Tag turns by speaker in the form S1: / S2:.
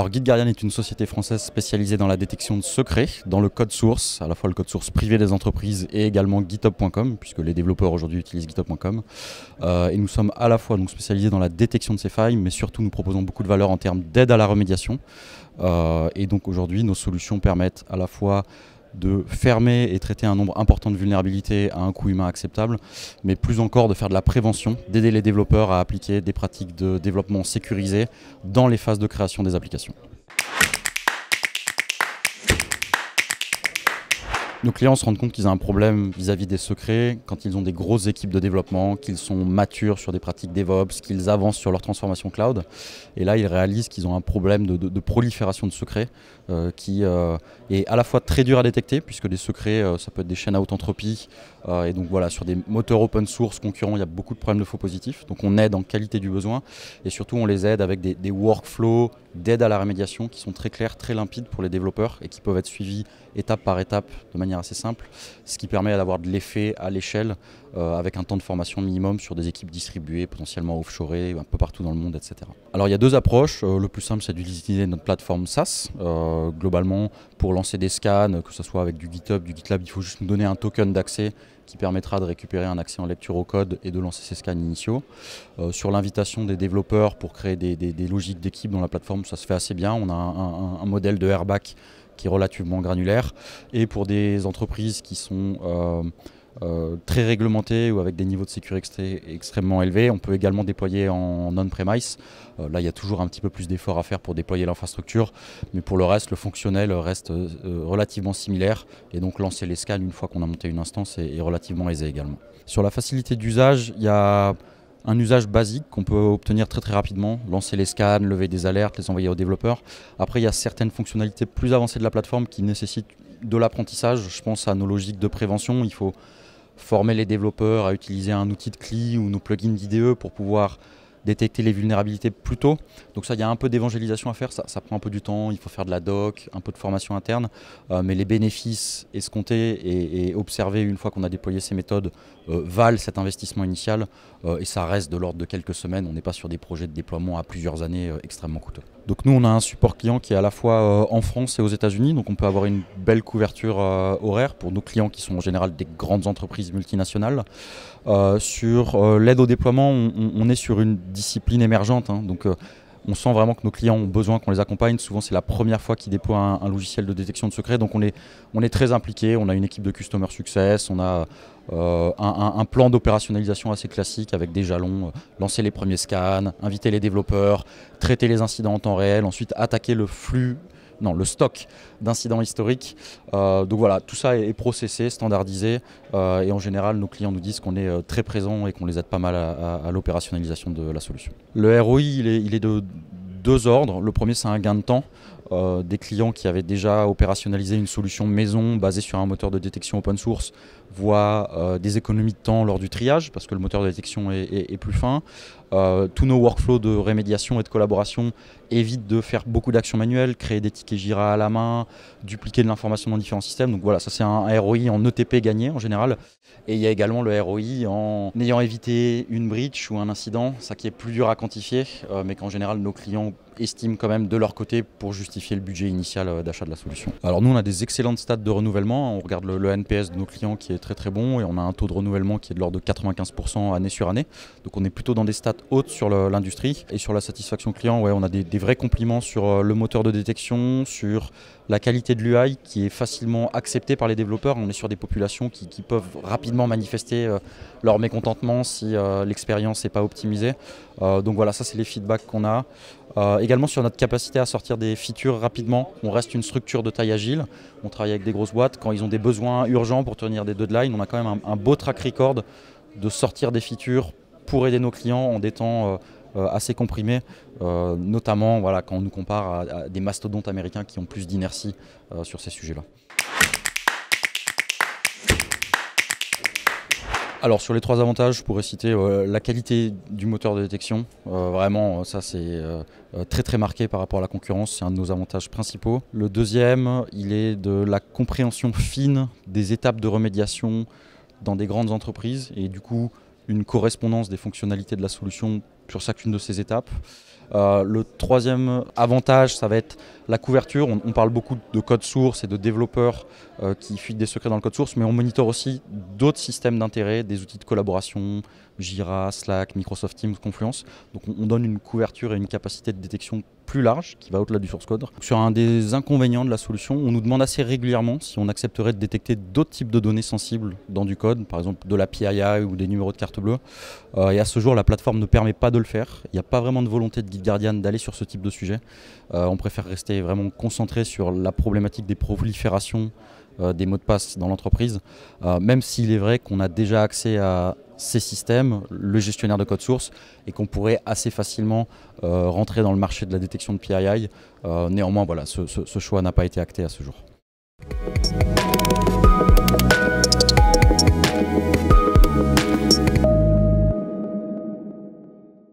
S1: Alors GuideGuardian est une société française spécialisée dans la détection de secrets, dans le code source, à la fois le code source privé des entreprises et également github.com, puisque les développeurs aujourd'hui utilisent github.com. Et nous sommes à la fois donc, spécialisés dans la détection de ces failles, mais surtout nous proposons beaucoup de valeur en termes d'aide à la remédiation. Et donc aujourd'hui, nos solutions permettent à la fois de fermer et traiter un nombre important de vulnérabilités à un coût humain acceptable, mais plus encore de faire de la prévention, d'aider les développeurs à appliquer des pratiques de développement sécurisées dans les phases de création des applications. Nos clients se rendent compte qu'ils ont un problème vis-à-vis des secrets quand ils ont des grosses équipes de développement, qu'ils sont matures sur des pratiques DevOps, qu'ils avancent sur leur transformation cloud. Et là, ils réalisent qu'ils ont un problème de prolifération de secrets qui est à la fois très dur à détecter, puisque des secrets, ça peut être des chaînes à haute entropie. Et donc voilà, sur des moteurs open source concurrents, il y a beaucoup de problèmes de faux positifs. Donc on aide en qualité du besoin et surtout on les aide avec des workflows d'aide à la remédiation qui sont très clairs, très limpides pour les développeurs et qui peuvent être suivis étape par étape de manière assez simple, ce qui permet d'avoir de l'effet à l'échelle avec un temps de formation minimum sur des équipes distribuées, potentiellement offshorées, un peu partout dans le monde, etc. Alors il y a deux approches. Le plus simple, c'est d'utiliser notre plateforme SaaS. Globalement, pour lancer des scans, que ce soit avec du GitHub, du GitLab, il faut juste nous donner un token d'accès qui permettra de récupérer un accès en lecture au code et de lancer ces scans initiaux. Sur l'invitation des développeurs pour créer des logiques d'équipe dans la plateforme, ça se fait assez bien. On a un modèle de airback qui est relativement granulaire. Et pour des entreprises qui sont très réglementées ou avec des niveaux de sécurité extrêmement élevés, on peut également déployer en on-premise. Là, il y a toujours un petit peu plus d'efforts à faire pour déployer l'infrastructure, mais pour le reste, le fonctionnel reste relativement similaire. Et donc, lancer les scans une fois qu'on a monté une instance est relativement aisé également. Sur la facilité d'usage, il y a un usage basique qu'on peut obtenir très rapidement, lancer les scans, lever des alertes, les envoyer aux développeurs. Après, il y a certaines fonctionnalités plus avancées de la plateforme qui nécessitent de l'apprentissage. Je pense à nos logiques de prévention. Il faut former les développeurs à utiliser un outil de CLI ou nos plugins d'IDE pour pouvoir détecter les vulnérabilités plus tôt. Donc ça, il y a un peu d'évangélisation à faire, ça prend un peu du temps, il faut faire de la doc, un peu de formation interne, mais les bénéfices escomptés et observés une fois qu'on a déployé ces méthodes valent cet investissement initial et ça reste de l'ordre de quelques semaines. On n'est pas sur des projets de déploiement à plusieurs années extrêmement coûteux. Donc nous, on a un support client qui est à la fois en France et aux États-Unis, donc on peut avoir une belle couverture horaire pour nos clients qui sont en général des grandes entreprises multinationales. Sur l'aide au déploiement, on est sur une discipline émergente, hein, donc on sent vraiment que nos clients ont besoin qu'on les accompagne. Souvent, c'est la première fois qu'ils déploient un logiciel de détection de secrets, donc on est très impliqué. On a une équipe de Customer Success, on a un plan d'opérationnalisation assez classique avec des jalons, lancer les premiers scans, inviter les développeurs, traiter les incidents en temps réel, ensuite attaquer le stock d'incidents historiques. Donc voilà, tout ça est processé, standardisé et en général, nos clients nous disent qu'on est très présent et qu'on les aide pas mal à l'opérationnalisation de la solution. Le ROI, il est de deux ordres. Le premier, c'est un gain de temps. Des clients qui avaient déjà opérationnalisé une solution maison basée sur un moteur de détection open source voient des économies de temps lors du triage parce que le moteur de détection est plus fin. Tous nos workflows de rémédiation et de collaboration évitent de faire beaucoup d'actions manuelles, créer des tickets Jira à la main, dupliquer de l'information dans différents systèmes. Donc voilà, ça c'est un ROI en ETP gagné en général. Et il y a également le ROI en ayant évité une breach ou un incident, ça qui est plus dur à quantifier, mais qu'en général nos clients estiment quand même de leur côté pour justifier le budget initial d'achat de la solution. Alors nous on a des excellentes stats de renouvellement, on regarde le NPS de nos clients qui est très bon et on a un taux de renouvellement qui est de l'ordre de 95% année sur année. Donc on est plutôt dans des stats hautes sur l'industrie. Et sur la satisfaction client, ouais, on a des vrais compliments sur le moteur de détection, sur la qualité de l'UI qui est facilement acceptée par les développeurs. On est sur des populations qui peuvent rapidement manifester leur mécontentement si l'expérience n'est pas optimisée. Donc voilà, ça c'est les feedbacks qu'on a. Également sur notre capacité à sortir des features rapidement. On reste une structure de taille agile. On travaille avec des grosses boîtes. Quand ils ont des besoins urgents pour tenir des deadlines, on a quand même un beau track record de sortir des features pour aider nos clients en des temps assez comprimés, notamment voilà, quand on nous compare à des mastodontes américains qui ont plus d'inertie sur ces sujets-là. Alors sur les trois avantages, je pourrais citer la qualité du moteur de détection. Vraiment, ça c'est très marqué par rapport à la concurrence, c'est un de nos avantages principaux. Le deuxième, il est de la compréhension fine des étapes de remédiation dans des grandes entreprises et du coup une correspondance des fonctionnalités de la solution sur chacune de ces étapes. Le troisième avantage, ça va être la couverture. On parle beaucoup de code source et de développeurs qui fuient des secrets dans le code source, mais on monitore aussi d'autres systèmes d'intérêt, des outils de collaboration, Jira, Slack, Microsoft Teams, Confluence. Donc on donne une couverture et une capacité de détection plus large qui va au-delà du source code. Sur un des inconvénients de la solution, on nous demande assez régulièrement si on accepterait de détecter d'autres types de données sensibles dans du code, par exemple de la PII ou des numéros de carte bleue. Et à ce jour, la plateforme ne permet pas de le faire. Il n'y a pas vraiment de volonté de GitGuardian d'aller sur ce type de sujet. On préfère rester vraiment concentré sur la problématique des proliférations des mots de passe dans l'entreprise, même s'il est vrai qu'on a déjà accès à ces systèmes, le gestionnaire de code source, et qu'on pourrait assez facilement rentrer dans le marché de la détection de PII. Néanmoins, voilà, ce choix n'a pas été acté à ce jour.